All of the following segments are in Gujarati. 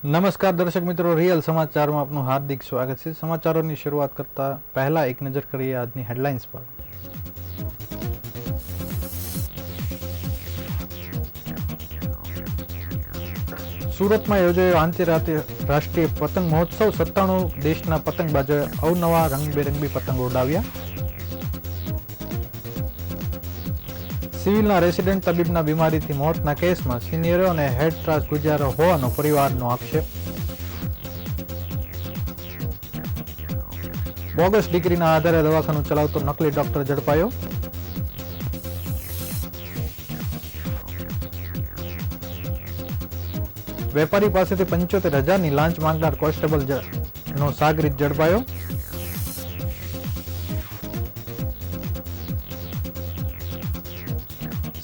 નમસ્કાર દર્શક મિત્રો, રિયલ સમાચારમાં આપનું હાર્દિક સ્વાગત છે। સમાચારોની શરૂઆત કરતા પહેલા એક નજર કરીએ આજની હેડલાઇન્સ પર। સુરતમાં યોજાયો આંતરરાષ્ટ્રીય પતંગ મહોત્સવ। 97 દેશના પતંગબાજોએ અવનવા રંગબેરંગી પતંગો ઉડાવ્યા। સિવિલના રેસિડેન્ટ તબીબના બીમારીથી મોતના કેસમાં સિનિયરો અને હેડ ત્રાસ ગુજારો હોવાનો પરિવારનો આક્ષેપ। બોગસ ડિગ્રીના આધારે દવાખાનું ચલાવતો નકલી ડોક્ટર ઝડપાયો। વેપારી પાસેથી 75,000ની લાંચ માંગનાર કોન્સ્ટેબલનો સાગરીત ઝડપાયો।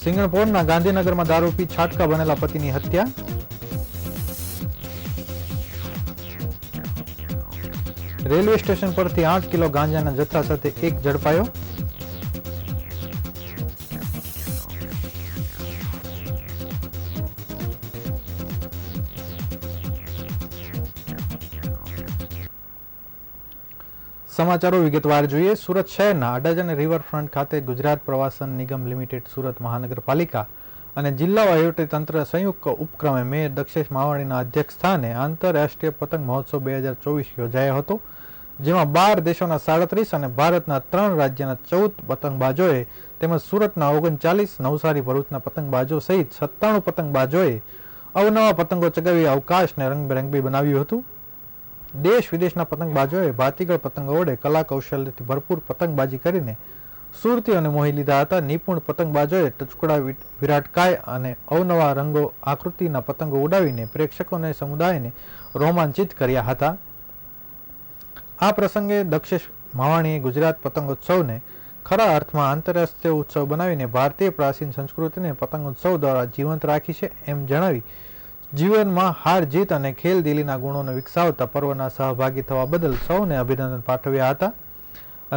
સિંગણપોરના ગાંધીનગરમાં દારૂ પી છાટકા બનેલા પતિની હત્યા। રેલવે સ્ટેશન પરથી 8 કિલો ગાંજાના જથ્થા સાથે એક ઝડપાયો। સમાચારો વિગતવાર જોઈએ। સુરત શહેરના અડાજણ રિવરફ્રન્ટ ખાતે ગુજરાત પ્રવાસન નિગમ લિમિટેડ, સુરત મહાનગરપાલિકા અને જિલ્લા વહીવટીતંત્ર સંયુક્ત ઉપક્રમે મેયર દક્ષેશ માવાણીના અધ્યક્ષસ્થાને આંતરરાષ્ટ્રીય પતંગ મહોત્સવ 2024 યોજાયો હતો, જેમાં 12 દેશોના 37 અને ભારતના 3 રાજ્યના 14 પતંગબાજોએ તેમજ સુરતના 39, નવસારી, ભરૂચના પતંગબાજો સહિત 97 પતંગબાજોએ અવનવા પતંગો ચગાવી અવકાશને રંગબેરંગી બનાવ્યું હતું। દેશ વિદેશના પતંગબાજોએ ભાતીગળ પતંગો વડે કલા કૌશલ્યથી ભરપૂર પતંગબાજી કરીને સુરતીઓને મોહી લીધા હતા। નિપુણ પતંગબાજોએ ટચુકડા, વિરાટકાય અને અવનવા રંગો આકૃતિના પતંગો ઉડાવીને પ્રેક્ષકોને સમુદાયને રોમાંચિત કર્યા હતા। આ પ્રસંગે દક્ષેશ માવાણીએ ગુજરાત પતંગોત્સવને ખરા અર્થમાં આંતરરાષ્ટ્રીય ઉત્સવ બનાવીને ભારતીય પ્રાચીન સંસ્કૃતિને પતંગોત્સવ દ્વારા જીવંત રાખી છે એમ જણાવી જીવનમાં હાર જીત અને ખેલદિલીના ગુણોને વિકસાવતા પર્વના સહભાગી થવા બદલ સૌને અભિનંદન પાઠવ્યા હતા।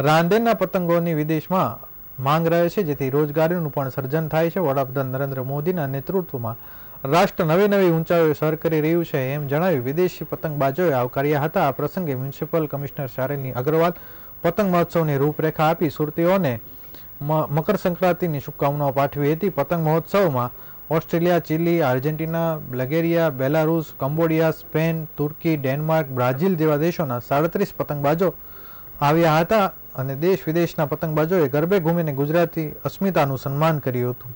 રાંદેરના પતંગોની વિદેશમાં માંગ રહે છે, જેથી રોજગારીનું પણ સર્જન થાય છે। વડાપ્રધાન નરેન્દ્ર મોદીના નેતૃત્વમાં રાષ્ટ્ર નવી ઊંચાઈઓ સર કરી રહ્યું છે એમ જણાવી વિદેશી પતંગબાજોએ આવકાર્યા હતા। આ પ્રસંગે મ્યુનિસિપલ કમિશનર શાલિની અગ્રવાલ પતંગ મહોત્સવની રૂપરેખા આપી સુરતીઓને મકર સંક્રાંતિની શુભકામનાઓ પાઠવી હતી। પતંગ મહોત્સવમાં Australia, Chile, Argentina, Bulgaria, Belarus, Cambodia, Spain, તુર્કી, ડેનમાર્ક, બ્રાઝિલ જેવા દેશોના 37 પતંગબાજો આવ્યા હતા અને દેશ વિદેશના પતંગબાજોએ ગરબે ઘૂમીને ગુજરાતી અસ્મિતાનું સન્માન કર્યું હતું।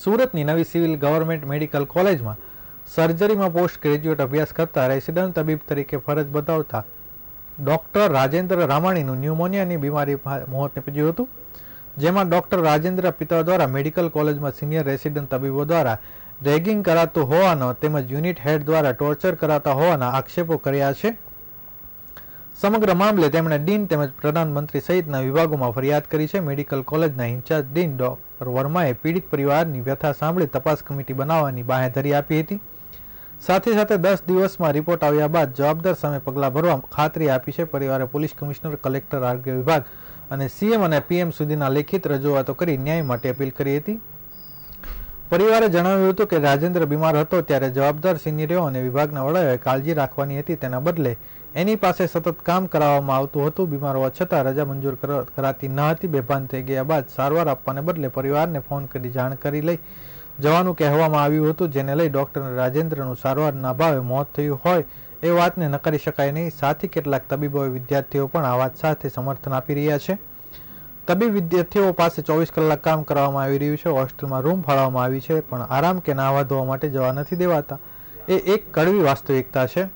સુરતની નવી સિવિલ ગવર્મેન્ટ મેડિકલ કોલેજમાં સર્જરીમાં પોસ્ટ ગ્રેજ્યુએટ અભ્યાસ કરતા રેસિડન્ટ તબીબ તરીકે ફરજ બજાવતા ડોક્ટર રાજેન્દ્ર રામાણીનું ન્યુમોનિયાની બીમારી મોત નીપજ્યું હતું, જેમાં ડોક્ટર રાજેન્દ્ર પિતા દ્વારા મેડિકલ કોલેજમાં સિનિયર રેસિડન્ટ તબીબો દ્વારા રેગિંગ કરાતું હોવાનો તેમજ યુનિટ હેડ દ્વારા ટોર્ચર કરાતા હોવાના આક્ષેપો કર્યા છે। સમગ્ર મામલે તેમણે ડીન તેમજ પ્રધાનમંત્રી સહિતના વિભાગોમાં ફરિયાદ કરી છે। મેડિકલ કોલેજના ઇન્ચાર્જ ડીન ડોક્ટર વર્માએ પીડિત પરિવારની વ્યથા સાંભળી તપાસ કમિટી બનાવવાની બાંહેધરી આપી હતી। સાથે 10 દિવસમાં રિપોર્ટ આવ્યા બાદ જવાબદાર સામે પગલાં ભરવા ખાતરી આપી છે। પરિવારે પોલીસ કમિશનર, કલેક્ટર, આરોગ્ય વિભાગ અને સીએમ અને પીએમ સુધીના લેખિત રજૂઆતો કરી ન્યાય માટે અપીલ કરી હતી। પરિવારે જણાવ્યું હતું કે રાજેન્દ્ર બીમાર હતો ત્યારે જવાબદાર સિનિયરો અને વિભાગના વડાઓએ કાળજી રાખવાની હતી, તેના બદલે એની પાસે સતત કામ કરાવવામાં આવતું હતું। બીમાર હોવા છતાં રજા મંજૂર કરાતી ન હતી। બેભાન થઈ ગયા બાદ સારવાર આપવાને બદલે પરિવારને ફોન કરી જાણ કરી લઈ જવાનું કહેવામાં આવ્યું હતું, જેને લઈ ડોક્ટર રાજેન્દ્રનું સારવારના અભાવે મોત થયું હોય એ વાતને નકારી શકાય નહીં। સાથી કેટલાક તબીબો, વિદ્યાર્થીઓ પણ આ વાત સાથે સમર્થન આપી રહ્યા છે। તબીબ વિદ્યાર્થીઓ પાસે 24 કલાક કામ કરવામાં આવી રહ્યું છે। હોસ્ટેલમાં રૂમ ફાળવવામાં આવી છે, પણ આરામ કે નાહવા ધોવા માટે જવા નથી દેવાતા। એ એક કડવી વાસ્તવિકતા છે।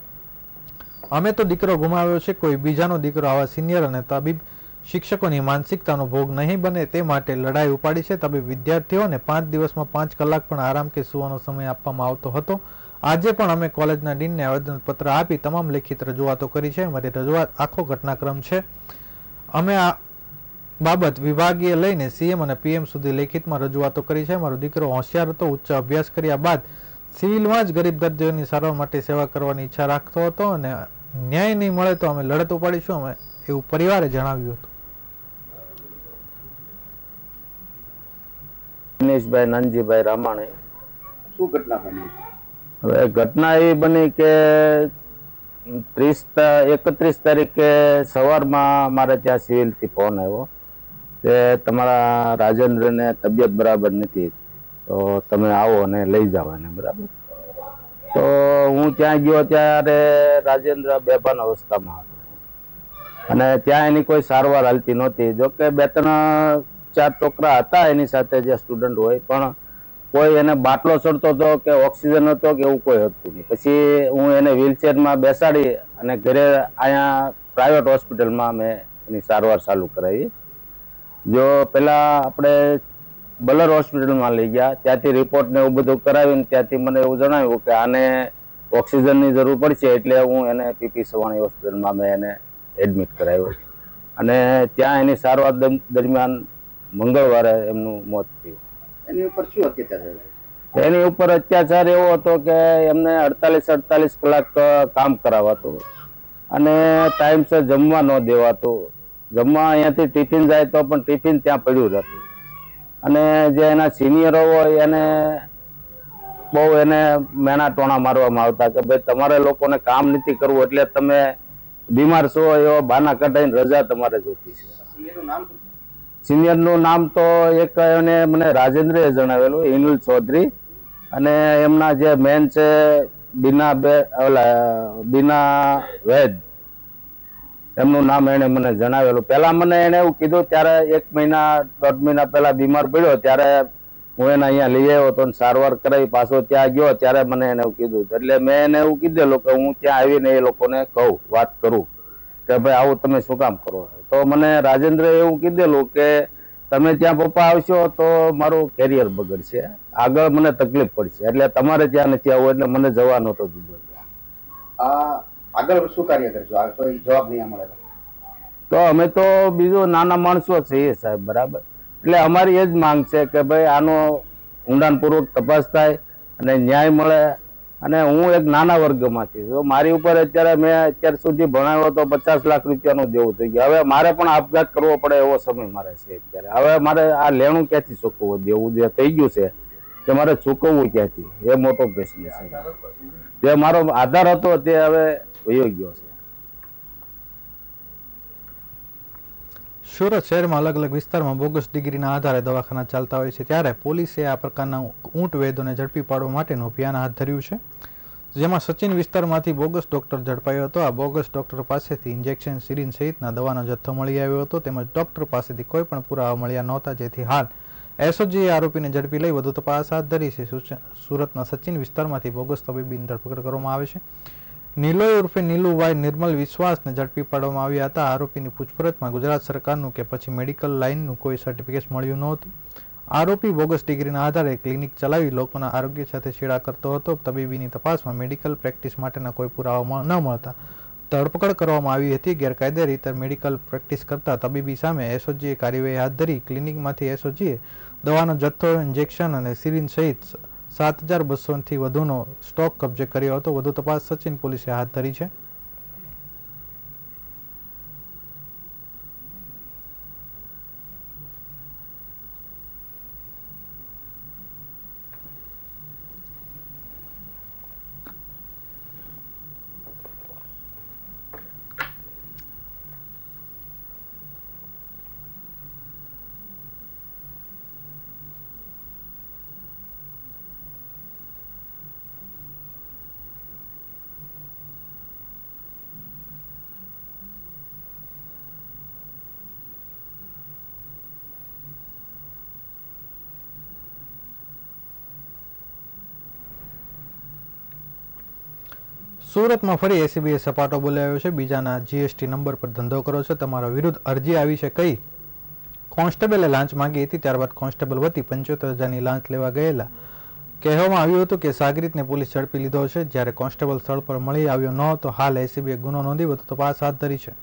અમે તો દીકરો ગુમાવ્યો છે, કોઈ બીજાનો દીકરો આવા સિનિયર અને તબીબ શિક્ષકોની માનસિકતાનો ભોગ નહીં બને તે માટે લડાઈ ઉપાડી છે। તબીબ વિદ્યાર્થીઓને 5 દિવસમાં 5 કલાક પણ આરામ કે સૂવાનો સમય આપવામાં આવતો હતો। આજે પણ અમે કોલેજના ડીનને આવેદનપત્ર આપી તમામ લેખિત રજૂઆતો કરી છે। અમારી રજૂઆત આખો ઘટનાક્રમ છે। અમે આ બાબત વિભાગીય લઈને સીએમ અને પીએમ સુધી લેખિતમાં રજૂઆતો કરી છે। મારો દીકરો હોશિયાર હતો, ઉચ્ચ અભ્યાસ કર્યા બાદ સિવિલમાં જ ગરીબ દર્દીઓની સારવાર માટે સેવા કરવાની ઈચ્છા રાખતો હતો અને ન્યાય નહીં મળે તો અમે લડત ઉપાડીશું, અમે એવું પરિવારે જણાવ્યું હતું। મનીષભાઈ નાનજીભાઈ રામાણી. શું ઘટના બની? હવે ઘટના એ બની કે 31 તારીખે સવારમાં મારે ત્યાં સિવિલથી ફોન આવ્યો કે તમારા રાજેન્દ્રને તબિયત બરાબર નથી, તો તમે આવો અને લઈ જાઓ એને. બરાબર. તો હું ત્યાં ગયો ત્યારે રાજેન્દ્ર બેભાન અવસ્થામાં હતો અને ત્યાં એની કોઈ સારવાર હાલતી નહોતી. જોકે 2-4 છોકરા હતા એની સાથે, જે સ્ટુડન્ટ હોય, પણ કોઈ એને બાટલો ચડતો હતો કે ઓક્સિજન હતો કે એવું કોઈ હતું નહીં. પછી હું એને વ્હીલચેરમાં બેસાડી અને ઘરે અહીંયા પ્રાઇવેટ હોસ્પિટલમાં મેં એની સારવાર ચાલુ કરાવી. જો પેલા આપણે બલર હોસ્પિટલમાં લઈ ગયા, ત્યાંથી રિપોર્ટ ને એવું બધું કરાવીને ત્યાંથી મને એવું જણાવ્યું કે આને ઓક્સિજનની જરૂર પડશે, એટલે હું એને પીપી સવાણી હોસ્પિટલમાં મેં એને એડમિટ કરાવ્યો અને ત્યાં એની સારવાર દરમિયાન મંગળવારે એમનું મોત થયું. એની ઉપર શું અત્યાચાર થયો? એની ઉપર અત્યાચાર એવો હતો કે એમને 48 કલાક કામ કરાવાતું અને ટાઈમસર જમવા ન દેવાતું. જમવા અહીંયાથી ટિફિન જાય તો પણ ટિફિન ત્યાં પડ્યું રહેતું અને જે એના સિનિયરો હોય એને બહુ એને મેણા ટોણા મારવામાં આવતા કે ભાઈ તમારે લોકોને કામ નથી કરવું, એટલે તમે બીમાર છો એવો બાના કઢાઈને રજા તમારે જોતી છે. સિનિયરનું નામ શું છે? સિનિયરનું નામ તો એક એને મને રાજેન્દ્રએ જણાવેલું, હિનુલ ચૌધરી, અને એમના જે મેન છે બીના વૈદ, એમનું નામ એને મને જણાવેલું. પહેલા મને એને એવું કીધું, ત્યારે 1-1.5 મહિના પહેલા બીમાર પડ્યો ત્યારે હું એને અહીંયા લઈ આવ્યો હતો, સારવાર કરાવી પાછો ત્યાં ગયો ત્યારે મને એને એવું કીધું. એટલે મેં એને એવું કીધેલું કે હું ત્યાં આવીને એ લોકોને કહું, વાત કરું કે ભાઈ આવું તમે શું કામ કરો છો. તો મને રાજેન્દ્રએ એવું કીધેલું કે તમે ત્યાં પપ્પા આવશો તો મારું કેરિયર બગડશે, આગળ મને તકલીફ પડશે, એટલે તમારે ત્યાં નથી આવવું, એટલે મને જવા નહોતો દીધો ત્યાં. આગળ શું કાર્ય કરશો? આ કોઈ જવાબ નહીં મળે તો અમે તો બીજું નાના માણસો છીએ સાહેબ. બરાબર. એટલે અમારી એ જ માંગ છે કે ભાઈ આનો ઊંડાણપૂર્વક તપાસ થાય અને ન્યાય મળે. અને હું એક નાના વર્ગમાંથી છું, મારી ઉપર મેં અત્યાર સુધી ભણાવ્યો તો 50 લાખ રૂપિયાનું દેવું થઈ ગયું. હવે મારે પણ આપઘાત કરવો પડે એવો સમય મારે છે અત્યારે. હવે મારે આ લેણું ક્યાંથી ચૂકવવું? દેવું જે થઈ ગયું છે કે મારે ચૂકવવું ક્યાંથી, એ મોટો પ્રશ્ન છે. જે મારો આધાર હતો તે હવે વયો ગયો છે. સુરત શહેરમાં અલગ અલગ વિસ્તારમાં બોગસ ડિગ્રીના આધારે દવાખાના ચાલતા હોય છે, ત્યારે પોલીસે આ પ્રકારના ઊંટ વૈદોને ઝડપી પાડવા માટેનું અભિયાન હાથ ધર્યું છે, જેમાં સચિન વિસ્તારમાંથી બોગસ ડોક્ટર ઝડપાયો હતો. આ બોગસ ડોક્ટર પાસેથી ઇન્જેક્શન, સિરિંજ સહિતના દવાનો જથ્થો મળી આવ્યો હતો, તેમજ ડોક્ટર પાસેથી કોઈ પણ પુરાવા મળ્યા નહોતા, જેથી હાલ એસઓજીએ આરોપીને ઝડપી લઈ વધુ તપાસ હાથ ધરી છે. સુરતના સચિન વિસ્તારમાંથી બોગસ તબીબીની ધરપકડ કરવામાં આવે છે. નીલોય ઉર્ફે નીલુભાઈ નિર્મલ વિશ્વાસને ઝડપી પાડવામાં આવ્યા હતા. આરોપીની પૂછપરછમાં ગુજરાત સરકારનું કે પછી મેડિકલ લાઇનનું કોઈ સર્ટિફિકેટ મળ્યું નહોતું. આરોપી બોગસ ડિગ્રીના આધારે ક્લિનિક ચલાવી લોકોના આરોગ્ય સાથે છેડા કરતો હતો. તબીબીની તપાસમાં મેડિકલ પ્રેક્ટિસ માટેના કોઈ પુરાવા ન મળતા ધરપકડ કરવામાં આવી હતી. ગેરકાયદે રીતે મેડિકલ પ્રેક્ટિસ કરતા તબીબી સામે એસઓજીએ કાર્યવાહી હાથ ધરી. ક્લિનિકમાંથી એસઓજીએ દવાનો જથ્થો, ઇન્જેક્શન અને સિરિંજ સહિત 7200થી વધુનો સ્ટોક કબજે કર્યો હતો. વધુ તપાસ સચિન પોલીસે હાથ ધરી છે. સુરતમાં ફરી એસીબીએ સપાટો બોલાવ્યો છે. બીજાના જીએસટી નંબર પર ધંધો કરો છો, તમારા વિરુદ્ધ અરજી આવી છે કઈ કોન્સ્ટેબલે લાંચ માંગી હતી, ત્યારબાદ કોન્સ્ટેબલ વતી 75,000ની લાંચ લેવા ગયેલા કહેવામાં આવ્યું હતું કે સાગરીતને પોલીસ ઝડપી લીધો છે, જ્યારે કોન્સ્ટેબલ સ્થળ પર મળી આવ્યો ન હતો. હાલ એસીબીએ ગુનો નોંધી વધુ તપાસ હાથ ધરી છે.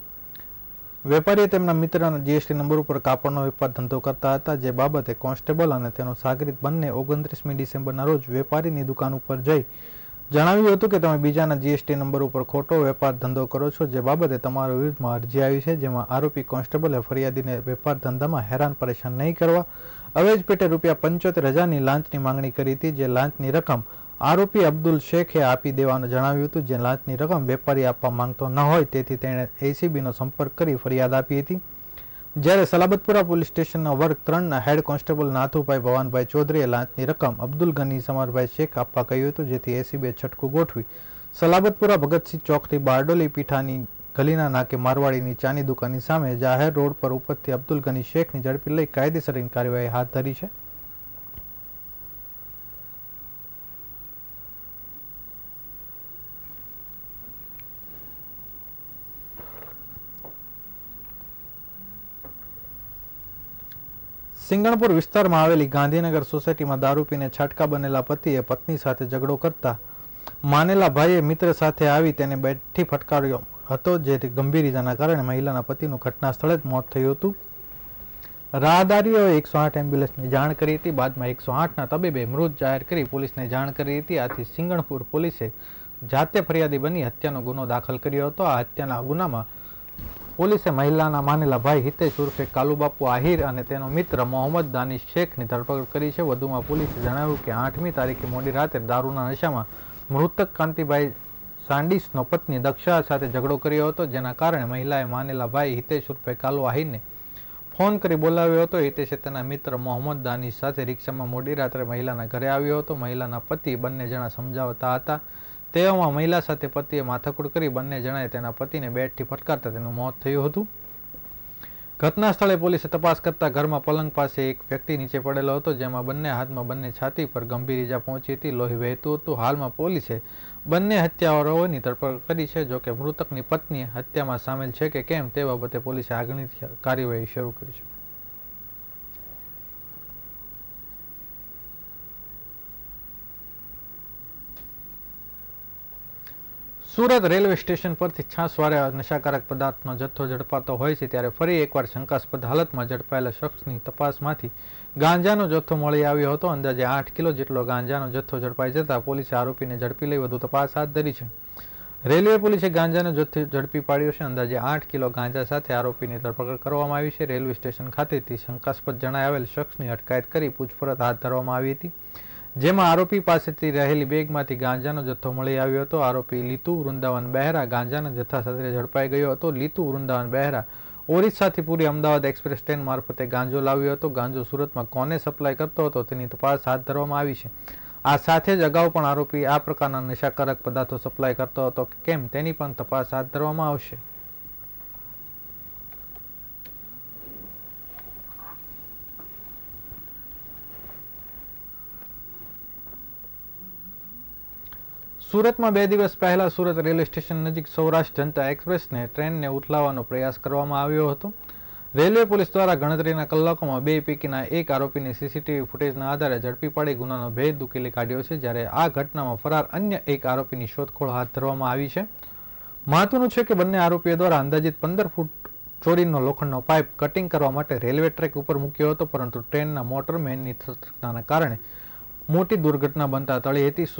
વેપારીએ તેમના મિત્રના જીએસટી નંબર ઉપર કાપડનો વેપાર ધંધો કરતા હતા, જે બાબતે કોન્સ્ટેબલ અને તેનો સાગરીત બંને 29મી ડિસેમ્બરના રોજ વેપારીની દુકાન ઉપર જઈ જણાવ્યું હતું કે તમે બીજાના જીએસટી નંબર ઉપર ખોટો વેપાર ધંધો કરો છો, જે બાબતે તમારા વિરુદ્ધમાં અરજી આવી છે, જેમાં આરોપી કોન્સ્ટેબલે ફરિયાદીને વેપાર ધંધામાં હેરાન પરેશાન નહીં કરવા અવેજ પેટે ₹75,000ની લાંચની માંગણી કરી હતી, જે લાંચની રકમ આરોપી અબ્દુલ શેખે આપી દેવાનું જણાવ્યું હતું. જે લાંચની રકમ વેપારી આપવા માંગતો ન હોય તેથી તેણે એસીબીનો સંપર્ક કરી ફરિયાદ આપી હતી. જ્યારે સલાબતપુરા પોલીસ સ્ટેશનના વર્ગ 3ના હેડ કોન્સ્ટેબલ નાથુભાઈ ભવાનભાઈ ચૌધરીએ લાંચની રકમ અબ્દુલ ગની સમરભાઈ શેખ આપવા કહ્યું હતું, જેથી એસીબીએ છટકું ગોઠવી સલાબતપુરા ભગતસિંહ ચોકથી બારડોલી પીઠાની ગલીના નાકે મારવાડીની ચાની દુકાનની સામે જાહેર રોડ પર ઉપરથી અબ્દુલ ગની શેખની ઝડપી લઈ કાયદેસરની કાર્યવાહી હાથ ધરી છે. સિંગણપુર વિસ્તારમાં આવેલી ગાંધીનગર સોસાયટીમાં દારૂ પીને છાટકા બનેલા પતિએ પત્ની સાથે ઝઘડો કરતા માનેલા ભાઈએ મિત્ર સાથે આવી તેને બેટથી ફટકાર્યો હતો, જેથી ગંભીર ઇજાના કારણે મહિલાના પતિનું ઘટના સ્થળે જ મોત થયું હતું. રાહદારીઓએ 108 એમ્બ્યુલન્સની જાણ કરી હતી. બાદમાં 108ના તબીબે મૃત જાહેર કરી પોલીસને જાણ કરી હતી. આથી સિંગણપુર પોલીસે જાતે ફરિયાદી બની હત્યાનો ગુનો દાખલ કર્યો હતો. આ હત્યાના ગુનામાં પોલીસે મહિલાના માનેલા ભાઈ હિતેશ ઉર્ફે કાલુબાપુ આહિર અને તેનો મિત્ર મોહમ્મદ દાનિશ શેખની ધરપકડ કરી છે. વધુમાં પોલીસે જણાવ્યું કે 8મી તારીખે મોડી રાતે દારૂના નશામાં મૃતક કાંતિભાઈ સાંડિસનો પત્ની દક્ષા સાથે ઝઘડો કર્યો હતો, જેના કારણે મહિલાએ માનેલા ભાઈ હિતેશ ઉર્ફે કાલુ આહિરને ફોન કરી બોલાવ્યો હતો. હિતેશે તેના મિત્ર મોહમ્મદ દાનિશ સાથે રિક્ષામાં મોડી રાત્રે મહિલાના ઘરે આવ્યો હતો. મહિલાના પતિ બંને જણા સમજાવતા હતા. તેવામાં મહિલા સાથે પતિએ માથાકૂટ કરી બંને જણાએ તેના પતિને બેટથી ફટકારતા તેનું મોત થયું હતું. ઘટના સ્થળે પોલીસે તપાસ કરતા ઘરમાં પલંગ પાસે એક વ્યક્તિ નીચે પડેલો હતો, જેમાં બંને હાથમાં બંને છાતી પર ગંભીર ઈજા પહોંચી હતી. લોહી વહેતું હતું. હાલમાં પોલીસે બંને હત્યારાઓની ધરપકડ કરી છે. જોકે મૃતકની પત્ની હત્યામાં સામેલ છે કે કેમ તે બાબતે પોલીસે આગળની કાર્યવાહી શરૂ કરી છે. સુરત રેલવે સ્ટેશન પરથી છાસવારે નશાકારક પદાર્થનો જથ્થો ઝડપાતો હોય છે, ત્યારે ફરી એકવાર શંકાસ્પદ હાલતમાં ઝડપાયેલા શખ્સની તપાસમાંથી ગાંજાનો જથ્થો મળી આવ્યો હતો. અંદાજે 8 કિલો જેટલો ગાંજાનો જથ્થો ઝડપાઈ જતા પોલીસે આરોપીને ઝડપી લઈ વધુ તપાસ હાથ ધરી છે. રેલવે પોલીસે ગાંજાનો જથ્થો ઝડપી પાડ્યો છે. અંદાજે 8 કિલો ગાંજા સાથે આરોપીની ધરપકડ કરવામાં આવી છે. રેલવે સ્ટેશન ખાતેથી શંકાસ્પદ જણાવેલ શખ્સની અટકાયત કરી પૂછપરછ હાથ ધરવામાં આવી હતી, જેમાં આરોપી પાસેથી રહેલી બેગમાંથી ગાંજાનો જથ્થો મળી આવ્યો હતો. આરોપી લીતુ વૃંદાવન બહેરા ગાંજાના જથ્થા સાથે ઝડપાઈ ગયો હતો. લીતુ વૃંદાવન બહેરા ઓરિસ્સાથી પૂરી અમદાવાદ એક્સપ્રેસ ટ્રેન મારફતે ગાંજો લાવ્યો હતો. ગાંજો સુરતમાં કોને સપ્લાય કરતો હતો તેની તપાસ હાથ ધરવામાં આવી છે. આ સાથે જ અગાઉ પણ આરોપી આ પ્રકારના નશાકારક પદાર્થો સપ્લાય કરતો હતો કે કેમ તેની પણ તપાસ હાથ ધરવામાં આવશે. સુરતમાં 2 દિવસ પહેલા સુરત રેલવે સ્ટેશન નજીક સૌરાષ્ટ્ર જનતા એક્સપ્રેસને ટ્રેનને ઉથલાવવાનો પ્રયાસ કરવામાં આવ્યો હતો. રેલવે પોલીસ દ્વારા ગણતરીના કલાકોમાં 2 પૈકીના એક આરોપીને સીસીટીવી ફૂટેજના આધારે ઝડપી પાડી ગુનાનો ભેદ ઉકેલી કાઢ્યો છે, જ્યારે આ ઘટનામાં ફરાર અન્ય એક આરોપીની શોધખોળ હાથ ધરવામાં આવી છે. મહત્વનું છે કે બંને આરોપીઓ દ્વારા અંદાજિત 15 ફૂટ ચોરીનો લોખંડનો પાઇપ કટિંગ કરવા માટે રેલવે ટ્રેક ઉપર મૂક્યો હતો, પરંતુ ટ્રેનના મોટરમેનની સતર્કતાના કારણે મોટી દુર્ઘટના બનતા ટળી હતી.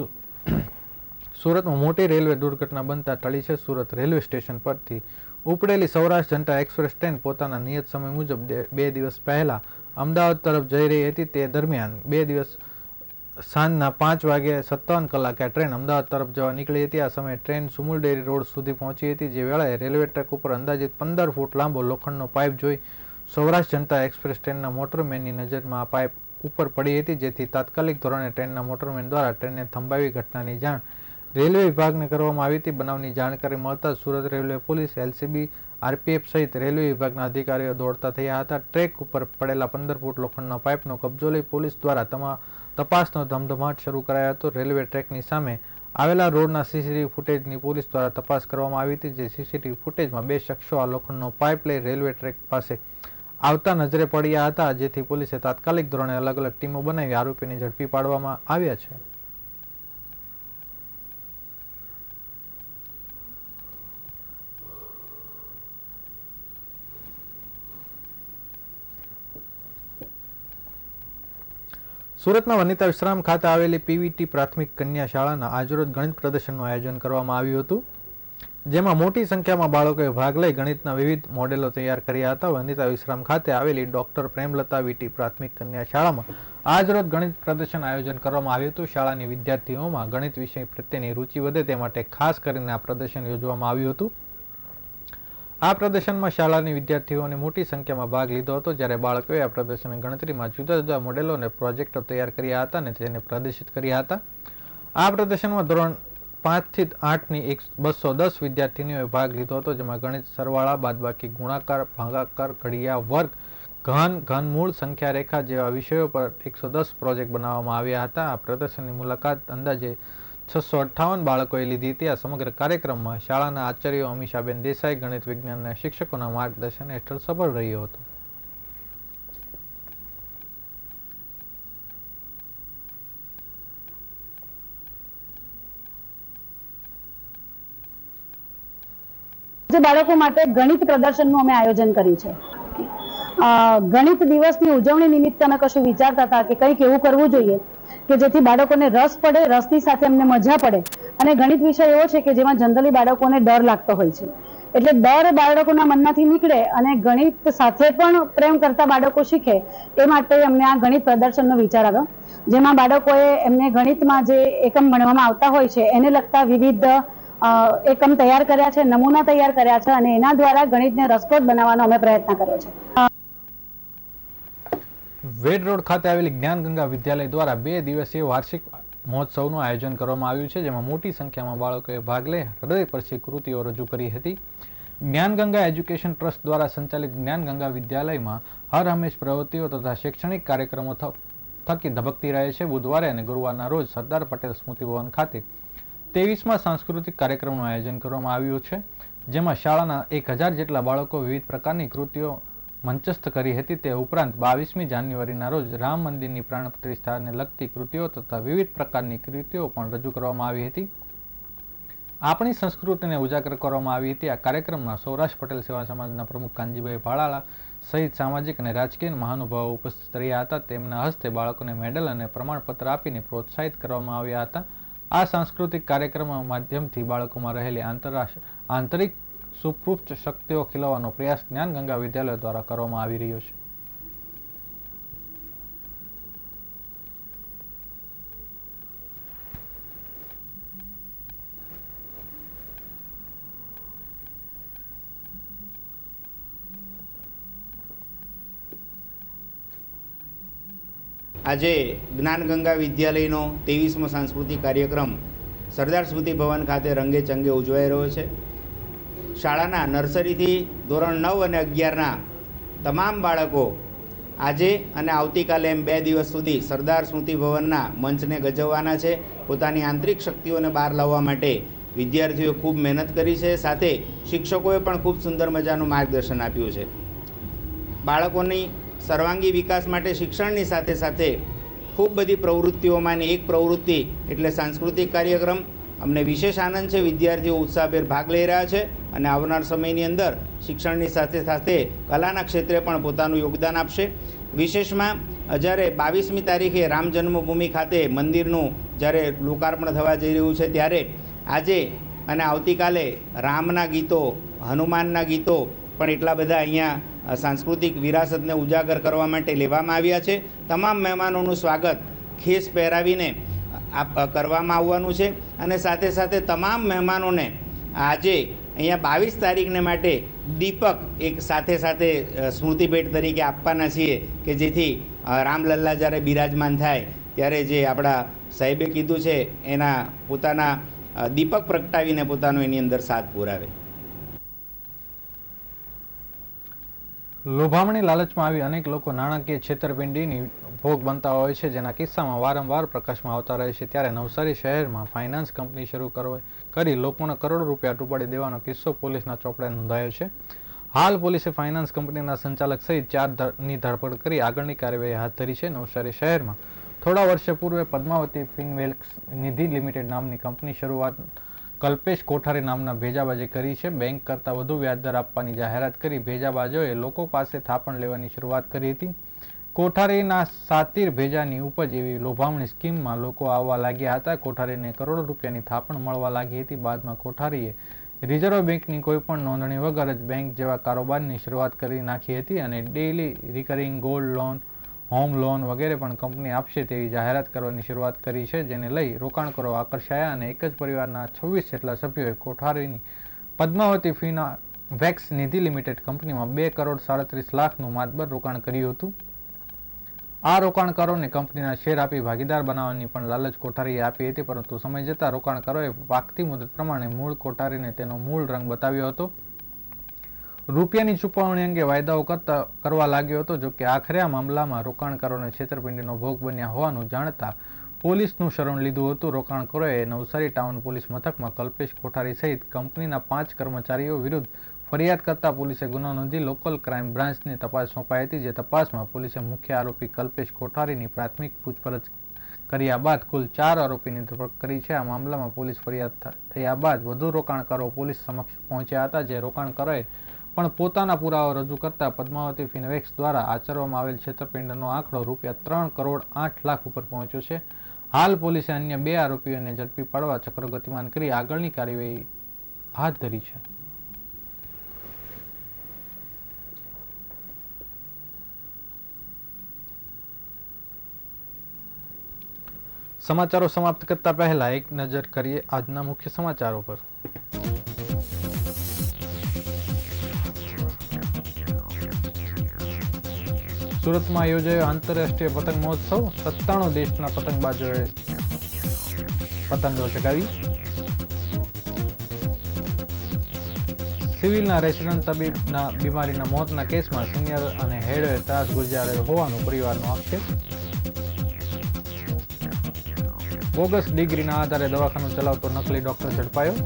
સુરતમાં મોટી રેલવે દુર્ઘટના બનતા ટળી છે. સુરત રેલવે સ્ટેશન પરથી ઉપડેલી સૌરાષ્ટ્ર જનતા એક્સપ્રેસ ટ્રેન પોતાના નિયત સમય મુજબ 2 દિવસ પહેલા અમદાવાદ તરફ જઈ રહી હતી. તે દરમિયાન 2 દિવસ સાંજના 5:57 આ ટ્રેન અમદાવાદ તરફ જવા નીકળી હતી. આ સમયે ટ્રેન સુમુલડેરી રોડ સુધી પહોંચી હતી. જે વેળાએ રેલવે ટ્રેક ઉપર અંદાજિત 15 ફૂટ લાંબો લોખંડનો પાઇપ જોઈ સૌરાષ્ટ્ર જનતા એક્સપ્રેસ ટ્રેનના મોટરમેનની નજરમાં આ પાઇપ ઉપર પડી હતી, જેથી તાત્કાલિક ધોરણે ટ્રેનના મોટરમેન દ્વારા ટ્રેનને થંભાવી ઘટનાની જાણ રેલવે વિભાગને કરવામાં આવી હતી. બનાવની જાણકારી મળતા Surat railway police, LCB, RPF સહિત રેલવે વિભાગના અધિકારીઓ દોડતા થયા હતા. ટ્રેક ઉપર પડેલા 15 ફૂટ લોખંડના પાઇપનો કબજો લઈ પોલીસ દ્વારા તપાસનો ધમધમાટ શરૂ કરાયો હતો. રેલવે ટ્રેકની સામે આવેલા રોડના સીસીટીવી ફૂટેજની પોલીસ દ્વારા તપાસ કરવામાં આવી હતી. જે સીસીટીવી ફૂટેજમાં 2 શખ્સો આ લોખંડનો પાઇપ લઈ રેલવે ટ્રેક પાસે આવતા નજરે પડ્યા હતા, જેથી પોલીસે તાત્કાલિક ધોરણે અલગ અલગ ટીમો બનાવી આરોપીને ઝડપી પાડવામાં આવ્યા છે. સુરતના વનિતા વિશ્રામ ખાતે આવેલી પીવીટી પ્રાથમિક કન્યા શાળાના આજરોજ ગણિત પ્રદર્શનનું આયોજન કરવામાં આવ્યું હતું. જેમાં મોટી સંખ્યામાં બાળકોએ ભાગ લઈ ગણિતના વિવિધ મોડેલો તૈયાર કર્યા હતા. વનિતા વિશ્રામ ખાતે આવેલી ડોક્ટર પ્રેમલતા વીટી પ્રાથમિક કન્યા શાળામાં આજરોજ ગણિત પ્રદર્શન આયોજન કરવામાં આવ્યું હતું. શાળાની વિદ્યાર્થીઓમાં ગણિત વિષય પ્રત્યેની રુચિ વધે તે માટે ખાસ કરીને આ પ્રદર્શન યોજવામાં આવ્યું હતું. આ પ્રદર્શનમાં શાળાની વિદ્યાર્થીઓને મોટી સંખ્યામાં ભાગ લીધો હતો, જ્યારે બાળકોએ આ પ્રદર્શનની ગણતરીમાં જુદા જુદા મોડેલો અને પ્રોજેક્ટો તૈયાર કર્યા હતા અને તેને પ્રદર્શિત કર્યા હતા. આ પ્રદર્શનમાં ધોરણ 5 થી 8ની 210 વિદ્યાર્થીનીઓએ ભાગ લીધો હતો, જેમાં ગણિત, સરવાળા, બાદબાકી, ગુણાકાર, ભાગાકાર, ઘડિયા, વર્ગ, ઘન, ઘનમૂળ, સંખ્યા રેખા જેવા વિષયો પર 110 પ્રોજેક્ટ બનાવવામાં આવ્યા હતા. આ પ્રદર્શનની મુલાકાત અંદાજે 658 બાળકોએ લીધી હતી. આ સમગ્ર કાર્યક્રમમાં શાળાના આચાર્યો અમીષાબેન દેસાઈ ગણિત વિજ્ઞાનના શિક્ષકોના માર્ગદર્શન હેઠળ સફળ રહ્યો હતો. જે બાળકો માટે ગણિત પ્રદર્શનનું અમે આયોજન કર્યું છે. ગણિત દિવસની ઉજવણી નિમિત્તે અમે કશું વિચારતા હતા કે કંઈક એવું કરવું જોઈએ કે જેથી બાળકોને રસ પડે, રસની સાથે એમને મજા પડે. અને ગણિત વિષય એવો છે કે જેમાં જનરલી બાળકોને ડર લાગતો હોય છે, એટલે ડર બાળકોના મનમાંથી નીકળે અને ગણિત સાથે પણ પ્રેમ કરતા બાળકો શીખે એ માટે અમને આ ગણિત પ્રદર્શનનો વિચાર આવ્યો, જેમાં બાળકોએ એમને ગણિતમાં જે એકમ ભણવામાં આવતા હોય છે એને લગતા વિવિધ એકમ તૈયાર કર્યા છે, નમૂના તૈયાર કર્યા છે અને એના દ્વારા ગણિતને રસપ્રદ બનાવવાનો અમે પ્રયત્ન કર્યો છે. વેડ રોડ ખાતે આવેલી જ્ઞાનગંગા વિદ્યાલય દ્વારા 2 દિવસીય વાર્ષિક મહોત્સવનું આયોજન કરવામાં આવ્યું છે, જેમાં મોટી સંખ્યામાં બાળકોએ ભાગ લઈ હૃદયસ્પર્શી કૃતિઓ રજૂ કરી હતી. જ્ઞાનગંગા એજ્યુકેશન ટ્રસ્ટ દ્વારા સંચાલિત જ્ઞાનગંગા વિદ્યાલયમાં હર હંમેશ પ્રવૃત્તિઓ તથા શૈક્ષણિક કાર્યક્રમો થકી ધબકતી રહે છે. બુધવારે અને ગુરુવારના રોજ સરદાર પટેલ સ્મૃતિ ભવન ખાતે 23મા સાંસ્કૃતિક કાર્યક્રમનું આયોજન કરવામાં આવ્યું છે, જેમાં શાળાના 1000 જેટલા બાળકો વિવિધ પ્રકારની કૃતિઓ મંચસ્થ કરી હતી. તે ઉપરાંત 22મી જાન્યુઆરીના રોજ રામ મંદિરની પ્રાણ પ્રતિષ્ઠાને લગતી કૃતિઓ તથા વિવિધ પ્રકારની કૃતિઓ પણ રજૂ કરવામાં આવી હતી. આપણી સંસ્કૃતિને ઉજાગર કરવામાં આવી હતી. આ કાર્યક્રમમાં સૌરાષ્ટ્ર પટેલ સેવા સમાજના પ્રમુખ કાનજીભાઈ ભાળાળા સહિત સામાજિક અને રાજકીય મહાનુભાવો ઉપસ્થિત રહ્યા હતા. તેમના હસ્તે બાળકોને મેડલ અને પ્રમાણપત્ર આપીને પ્રોત્સાહિત કરવામાં આવ્યા હતા. આ સાંસ્કૃતિક કાર્યક્રમના માધ્યમથી બાળકોમાં રહેલી આંતરિક સુપૃષ્ઠ શક્તિઓ ખીલવવાનો પ્રયાસ જ્ઞાનગંગા વિદ્યાલય દ્વારા કરવામાં આવી રહ્યો છે. આજે જ્ઞાનગંગા વિદ્યાલયનો 23મો સાંસ્કૃતિક કાર્યક્રમ સરદાર સ્મૃતિ ભવન ખાતે રંગે ચંગે ઉજવાઈ રહ્યો છે. શાળાના નર્સરીથી ધોરણ 9 અને 11ના તમામ બાળકો આજે અને આવતીકાલે એમ 2 દિવસ સુધી સરદાર સ્મૃતિ ભવનના મંચને ગજવવાના છે. પોતાની આંતરિક શક્તિઓને બહાર લાવવા માટે વિદ્યાર્થીઓએ ખૂબ મહેનત કરી છે, સાથે શિક્ષકોએ પણ ખૂબ સુંદર મજાનું માર્ગદર્શન આપ્યું છે. બાળકોની સર્વાંગી વિકાસ માટે શિક્ષણની સાથે સાથે ખૂબ બધી પ્રવૃત્તિઓમાંની એક પ્રવૃત્તિ એટલે સાંસ્કૃતિક કાર્યક્રમ. અમને વિશેષ આનંદ છે, વિદ્યાર્થીઓ ઉત્સાહભેર ભાગ લઈ રહ્યા છે અને આવનાર સમયની અંદર શિક્ષણની સાથે સાથે કલાના ક્ષેત્રે પણ પોતાનું યોગદાન આપશે. વિશેષમાં જ્યારે 22મી તારીખે રામ જન્મભૂમિ ખાતે મંદિરનું જ્યારે લોકાર્પણ થવા જઈ રહ્યું છે, ત્યારે આજે અને આવતીકાલે રામના ગીતો, હનુમાનના ગીતો પણ એટલા બધા અહીંયા સાંસ્કૃતિક વિરાસતને ઉજાગર કરવા માટે લેવામાં આવ્યા છે. તમામ મહેમાનોનું સ્વાગત ખેસ પહેરાવીને કરવામાં આવવાનું છે અને સાથે સાથે તમામ મહેમાનોને આજે અહીંયા 22 તારીખને માટે દીપક એક સાથે સાથે સ્મૃતિ ભેટ તરીકે આપવાના છીએ કે જેથી રામલલ્લા જ્યારે બિરાજમાન થાય ત્યારે જે આપણા સાહેબે કીધું છે એના પોતાના દીપક પ્રગટાવીને પોતાનો એની અંદર સાથ પુરાવે. લોભામણી લાલચમાં આવી અનેક લોકો નાણાકીય છેતરપિંડીની ભોગ બનતા હોય છે, જેના કિસ્સામાં વારંવાર પ્રકાશમાં આવતા રહે છે. ત્યારે નવસારી શહેરમાં ફાઇનાન્સ કંપની શરૂ કરી લોકોને કરોડો રૂપિયા ડૂબાડી દેવાનો કિસ્સો પોલીસના ચોપડે નોંધાયો છે. હાલ પોલીસે ફાઇનાન્સ કંપનીના સંચાલક સહિત 4ની ધરપકડ કરી આગળની કાર્યવાહી હાથ ધરી છે. નવસારી શહેરમાં થોડા વર્ષ પૂર્વે પદ્માવતી ફિનવેલ્સ નિધિ લિમિટેડ નામની કંપની શરૂઆત કલ્પેશ કોઠારી નામના ભેજાબાજે કરી છે. બેંક કરતાં વધુ વ્યાજદર આપવાની જાહેરાત કરી ભેજાબાજોએ લોકો પાસે થાપણ લેવાની શરૂઆત કરી હતી. કોઠારીના સાતીર ભેજાની ઉપજ એવી લોભામણી સ્કીમમાં લોકો આવવા લાગ્યા હતા. કોઠારીને કરોડો રૂપિયાની થાપણ મળવા લાગી હતી. બાદમાં કોઠારીએ રિઝર્વ બેંકની કોઈપણ નોંધણી વગર જ બેંક જેવા કારોબારની શરૂઆત કરી નાખી હતી અને daily recurring gold loan, home loan વગેરે પણ કંપની આપશે તેવી જાહેરાત કરવાની શરૂઆત કરી છે, જેને લઈ રોકાણકારો આકર્ષાયા અને એક જ પરિવારના 26 જેટલા સભ્યોએ કોઠારીની પદ્માવતી ફિનવેક્સ નિધિ લિમિટેડ કંપનીમાં 2 કરોડ 37 લાખનું માતબર રોકાણ કર્યું હતું. આ રોકાણકારોને કંપનીના શેર આપી ભાગીદાર બનાવવાની પણ લાલચ કોઠારીએ આપી હતી, પરંતુ સમય જતાં રોકાણકારોએ પાકતી મુદત પ્રમાણે મૂળ કોઠારીને તેનો મૂળ રંગ બતાવ્યો હતો. રૂપિયાની ચૂકવણી અંગે વાયદાઓ કરવા લાગ્યો હતો. જોકે આખરે આ મામલામાં રોકાણકારોને છેતરપિંડીનો ભોગ બન્યા હોવાનું જાણતા પોલીસનું શરણ લીધું હતું. રોકાણકારોએ નવસારી ટાઉન પોલીસ મથકમાં કલ્પેશ કોઠારી સહિત કંપનીના 5 કર્મચારીઓ વિરુદ્ધ ફરિયાદ કરતા પોલીસે ગુનો નોંધી લોકલ ક્રાઇમ બ્રાન્ચને તપાસ સોંપાઈ હતી, જે તપાસમાં પોલીસે મુખ્ય આરોપી કલ્પેશ કોઠારીની પ્રાથમિક પૂછપરછ કર્યા બાદ કુલ 4 આરોપીની ધરપકડ કરી છે. આ મામલામાં પોલીસ ફરિયાદ થયા બાદ વધુ રોકાણકારો પોલીસ સમક્ષ પહોંચ્યા હતા, જે રોકાણકારોએ પણ પોતાના પુરાવા રજૂ કરતા પદ્માવતી ફિનવેક્સ દ્વારા આચરવામાં આવેલ છેતરપિંડીનો આંકડો રૂપિયા 3 કરોડ 8 લાખ ઉપર પહોંચ્યો છે. હાલ પોલીસે અન્ય 2 આરોપીઓને ઝડપી પાડવા ચક્રો ગતિમાન કરી આગળની કાર્યવાહી હાથ ધરી છે. સમાચારો સમાપ્ત કરતા પહેલા એક નજર કરીએ આજના મુખ્ય સમાચારો પર. સુરતમાં યોજાયો આંતરરાષ્ટ્રીય પતંગ મહોત્સવ. 97 દેશના પતંગબાજોએ પતંગો ચગાવી. સિવિલના રેસિડન્ટ તબીબના બીમારીના મોતના કેસમાં સિનિયર અને હેડે ત્રાસ ગુજાર્યો હોવાનું પરિવારનો આક્ષેપ. બોગસ ડિગ્રીના આધારે દવાખાનું ચલાવતો નકલી ડોક્ટર ઝડપાયો.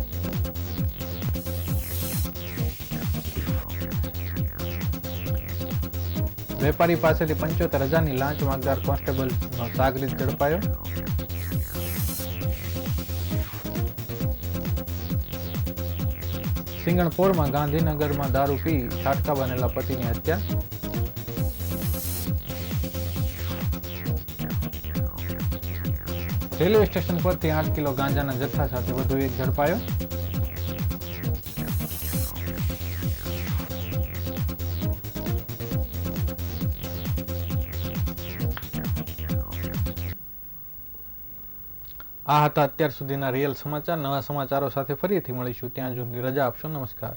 વેપારી પાસેથી 75,000ની લાંચ માંગનાર કોન્સ્ટેબલનો સાગરીત ઝડપાયો. સિંગણપોરમાં ગાંધીનગરમાં દારૂ પી છાટકા બનેલા પતિની હત્યા. રેલવે સ્ટેશન પરથી 8 કિલો ગાંજાના જથ્થા સાથે વધુ એક ઝડપાયો. આ હતા અત્યાર સુધીના રિયલ સમાચાર. નવા સમાચારો સાથે ફરીથી મળીશું. ત્યાં સુધી રજા આપશો. નમસ્કાર.